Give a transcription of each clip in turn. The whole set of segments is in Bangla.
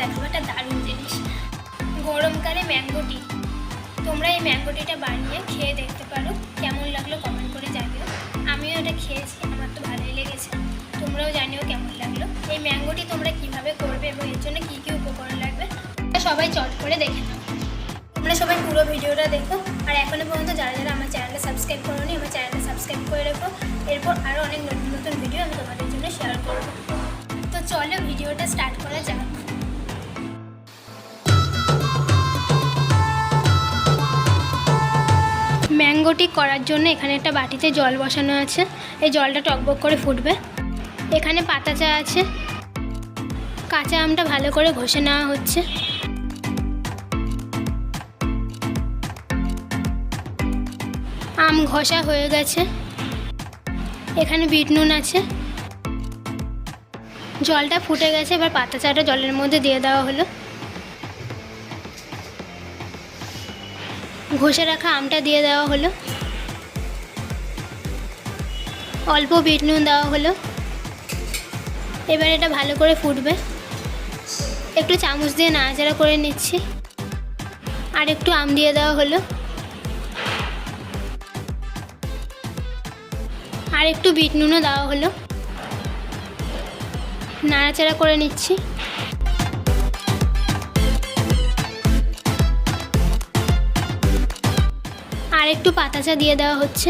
দেখাবো একটা দারুণ জিনিস, গরমকালে ম্যাঙ্গো টি। তোমরা এই ম্যাঙ্গো টিটা বানিয়ে খেয়ে দেখতে পারো, কেমন লাগলো কমেন্ট করে জানিও। আমিও এটা খেয়েছি, আমার তো ভালোই লেগেছে, তোমরাও জানিও কেমন লাগলো। এই ম্যাঙ্গো টি তোমরা কীভাবে করবে এবং এর জন্য কী কী উপকরণ লাগবে সবাই চট করে দেখে নাও। তোমরা সবাই পুরো ভিডিওটা দেখো, আর এখনো পর্যন্ত যারা যারা আমার চ্যানেলটা সাবস্ক্রাইব করোনি আমার চ্যানেলটা সাবস্ক্রাইব করে রেখো। এরপর আরও অনেক নতুন নতুন ভিডিও আমি তোমাদের জন্য শেয়ার করবো। তো চলো ভিডিওটা স্টার্ট করা যাক। ম্যাঙ্গো টি করার জন্য এখানে একটা বাটিতে জল বসানো আছে, এই জলটা টকবক করে ফুটবে। এখানে পাতা চা আছে, কাঁচা আমটা ভালো করে ঘষে নেওয়া হচ্ছে। আম ঘষা হয়ে গেছে। এখানে বিট নুন আছে। জলটা ফুটে গেছে, এবার পাতা চাটা জলের মধ্যে দিয়ে দেওয়া হলো। ঘষে রাখা আমটা দিয়ে দেওয়া হলো। অল্প বিট নুন দেওয়া হলো। এবার এটা ভালো করে ফুটবে। একটু চামচ দিয়ে নাড়াচাড়া করে নিচ্ছি। আর একটু আম দিয়ে দেওয়া হলো। আর একটু বিট নুনও দেওয়া হলো। নাড়াচাড়া করে নিচ্ছি। আর একটু পাতা চা দিয়ে দেওয়া হচ্ছে।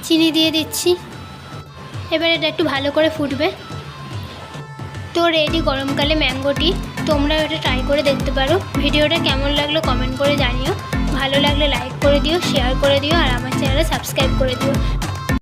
চিনি দিয়ে দিচ্ছি। এবার এটা একটু ভালো করে ফুটবে। তো রেডি গরমকালে ম্যাঙ্গো টি। তোমরাও এটা ট্রাই করে দেখতে পারো। ভিডিওটা কেমন লাগলো কমেন্ট করে জানিও। ভালো লাগলে লাইক করে দিও, শেয়ার করে দিও, আর আমার চ্যানেলে সাবস্ক্রাইব করে দিও।